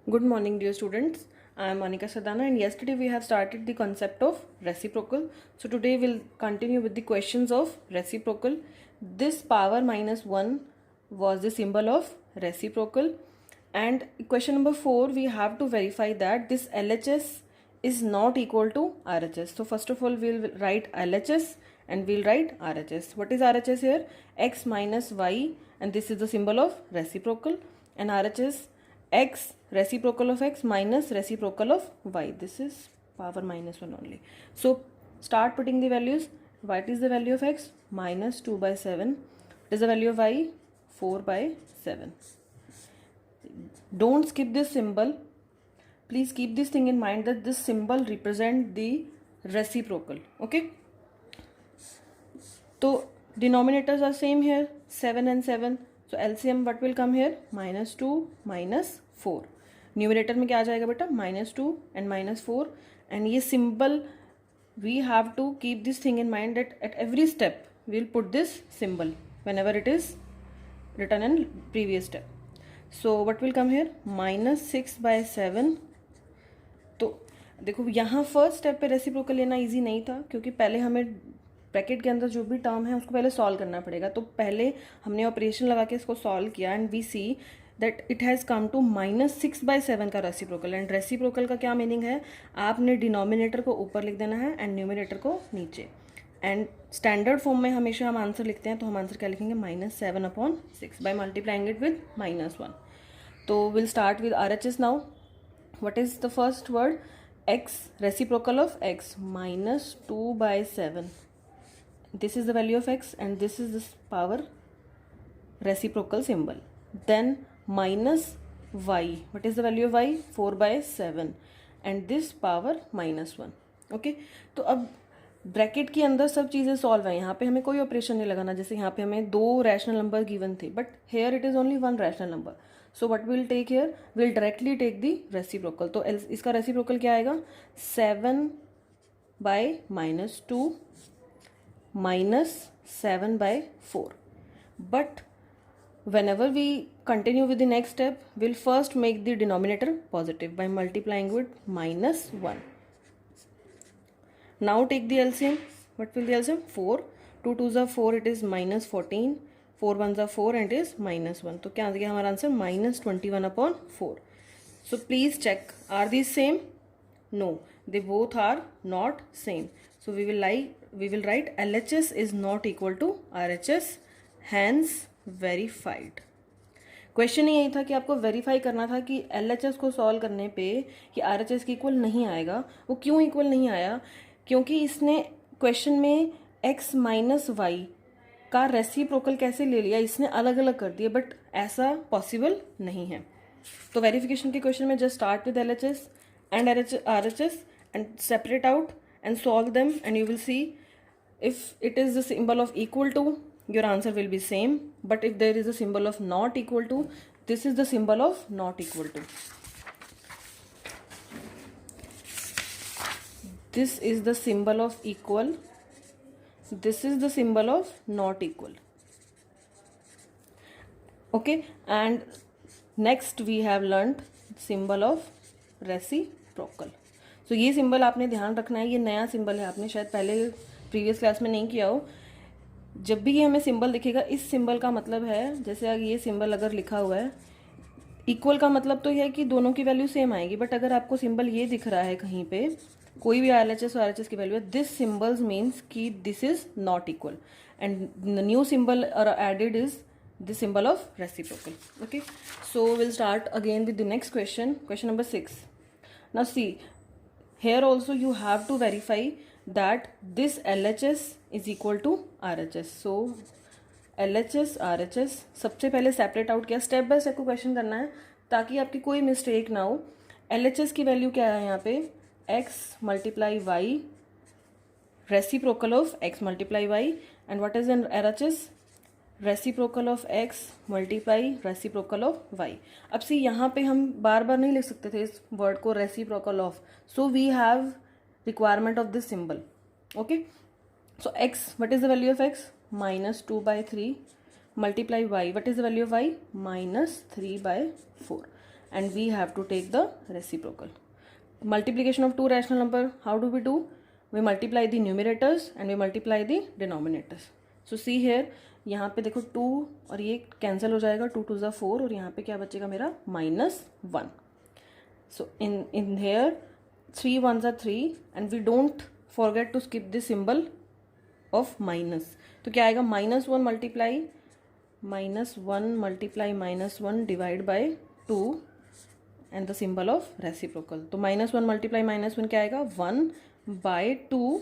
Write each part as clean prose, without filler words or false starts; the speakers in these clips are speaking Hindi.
Good morning, dear students. I am Monica Sadana, and yesterday we have started the concept of reciprocal. So today we'll continue with the questions of reciprocal. This power minus 1 was the symbol of reciprocal. And question number 4, we have to verify that this LHS is not equal to RHS. So first of all, we'll write LHS and we'll write RHS. What is RHS here? X minus Y, and this is the symbol of reciprocal, and RHS x reciprocal of x minus reciprocal of y. This is power minus 1 only. So start putting the values. What is the value of x? Minus 2 by 7. What is the value of y? 4 by 7. Don't skip this symbol. Please keep this thing in mind that this symbol represent the reciprocal. Okay. So denominators are same here, 7 and 7. So LCM what will come here? Minus 2 minus 4. Numerator में क्या आ जाएगा बेटा? Minus 2 and minus 4. And ये symbol we have to keep this thing in mind that at every step we will put this symbol whenever it is written in previous step. So what will come here? Minus 6 by 7. तो देखो यहाँ फर्स्ट स्टेप पे रेसिप्रोकल लेना इजी नहीं था, क्योंकि पहले हमें ब्रैकेट के अंदर जो भी टर्म है उसको पहले सॉल्व करना पड़ेगा. तो पहले हमने ऑपरेशन लगा के इसको सॉल्व किया and we see that it has come to minus 6 by 7 का रेसिप्रोकल. एंड रेसिप्रोकल का क्या मीनिंग है? आपने डिनोमिनेटर को ऊपर लिख देना है एंड न्यूमिनेटर को नीचे. एंड स्टैंडर्ड फॉर्म में हमेशा हम आंसर लिखते हैं, तो हम आंसर क्या लिखेंगे? Minus 7/6 by multiplying it with minus 1. तो will start with RHS now. What is the first word? X, reciprocal of x, minus 2 by 7. This is the value of x and this is this power reciprocal symbol. Then minus y. What is the value of y? 4 by 7. And this power minus 1. Okay. तो अब ब्रैकेट के अंदर सब चीज़ें सॉल्व है. यहाँ पे हमें कोई ऑपरेशन नहीं लगाना. जैसे यहाँ पे हमें 2 रैशनल नंबर गिवन थे, but here it is only 1 rational number. So what will take here? Will directly take the reciprocal. तो इसका रेसिप्रोकल क्या आएगा? 7 by minus 2 minus 7 by 4. But whenever we continue with the next step, we'll first make the denominator positive by multiplying with minus 1. Now take the LCM. What will the LCM? 4. 2 2s are 4. It is minus 14. 4 1s are 4 and it is minus 1. तो क्या आ गया हमारा answer? minus 21/4. So please check. Are these same? No. They both are not same. So we will write LHS is not equal to RHS. Hence verified. Question यही था कि आपको वेरीफाई करना था कि LHS को सॉल्व करने पे कि RHS की इक्वल नहीं आएगा. वो क्यों इक्वल नहीं आया? क्योंकि इसने क्वेश्चन में x माइनस वाई का रेसिप्रोकल कैसे ले लिया, इसने अलग अलग कर दिया, बट ऐसा पॉसिबल नहीं है. तो वेरिफिकेशन के क्वेश्चन में just start with LHS and RHS and separate out and solve them, and you will see if it is the symbol of equal to, your answer will be same. But if there is a symbol of not equal to, this is the symbol of not equal to. This is the symbol of equal. This is the symbol of not equal. Okay, and next we have learned symbol of reciprocal. So ये सिंबल आपने ध्यान रखना है. ये नया सिंबल है, आपने शायद पहले प्रीवियस क्लास में नहीं किया हो. जब भी ये हमें सिंबल दिखेगा, इस सिंबल का मतलब है, जैसे ये सिंबल अगर लिखा हुआ है, इक्वल का मतलब तो यह है कि दोनों की वैल्यू सेम आएगी. बट अगर आपको सिंबल ये दिख रहा है कहीं पे, कोई भी LHS और RHS की वैल्यू है, दिस सिंबल्स मीन्स कि this is not equal. And new symbol और added is the symbol of reciprocal. Okay, so we'll start again with the next question. Question number 6. Now see, here also you have to verify that this LHS is equal to RHS. So LHS RHS सबसे पहले सेपरेट आउट किया. स्टेप बाय स्टेप को क्वेश्चन करना है ताकि आपकी कोई मिस्टेक ना हो. LHS की वैल्यू क्या है यहाँ पे? x multiply y, reciprocal of x multiply y. And what is an RHS? Reciprocal of x multiply reciprocal of y. अब सी यहाँ पे हम बार बार नहीं लिख सकते थे इस वर्ड को reciprocal of. So we have requirement of this symbol. Okay, so x, what is the value of x? minus 2 by 3 multiply y. What is the value of y? minus 3 by 4. and we have to take the reciprocal. Multiplication of two rational number, how do we do? We multiply the numerators and we multiply the denominators. So see here, यहाँ पे देखो 2 और ये कैंसिल हो जाएगा, 2 2 4 और यहाँ पे क्या बचेगा मेरा -1. So in here 3 1s are 3 and we don't forget to skip the symbol of minus. तो क्या आएगा -1 multiply -1 divide by 2 and the symbol of reciprocal. तो -1 मल्टीप्लाई -1 क्या आएगा 1/2.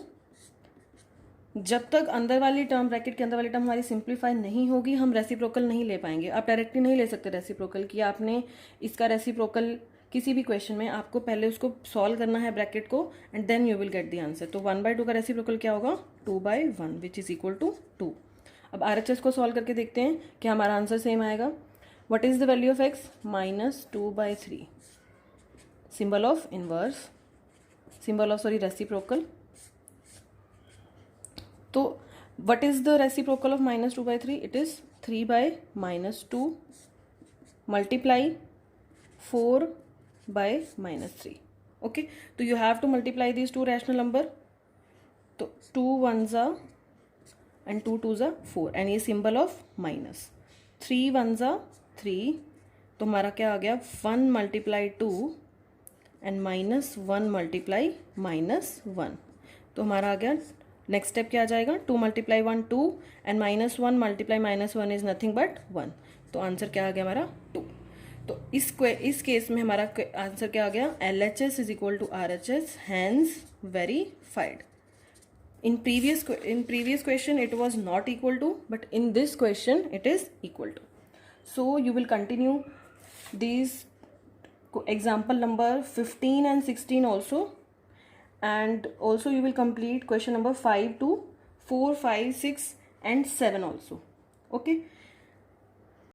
जब तक अंदर वाली टर्म ब्रैकेट के अंदर वाली टर्म हमारी सिंप्लीफाई नहीं होगी हम रेसिप्रोकल नहीं ले पाएंगे. आप डायरेक्टली नहीं ले सकते रेसिप्रोकल कि आपने इसका रेसिप्रोकल किसी भी क्वेश्चन में आपको पहले उसको सॉल्व करना है ब्रैकेट को and then you will get the answer. तो 1/2 का रेसिप्रोकल क्या होगा 2/1 विच इज इक्वल टू 2. अब RHS को सॉल्व करके देखते हैं कि हमारा आंसर सेम आएगा. What is the value of x -2/3. Symbol of inverse, symbol of reciprocal. तो what is the reciprocal of -2/3? It is 3/-2 multiply 4/-3. Okay, तो you have to multiply this two rational number. तो 2 1s are and 2 2s are 4 and ये symbol of minus. 3 1s are 3. तो हमारा क्या आ गया 1 मल्टीप्लाई 2 एंड -1 मल्टीप्लाई -1. तो हमारा आ गया नेक्स्ट स्टेप क्या आ जाएगा 2 multiply 1 2 and -1 multiply -1 is nothing but 1. तो आंसर क्या आ गया हमारा 2. तो इस केस में हमारा आंसर क्या आ गया LHS is equal to RHS, hence verified. In previous question it was not equal to, but in this question it is equal to. So you will continue these example number 15 and 16 also, and also you will complete question number 5 to 4 5 6 and 7 also. Okay,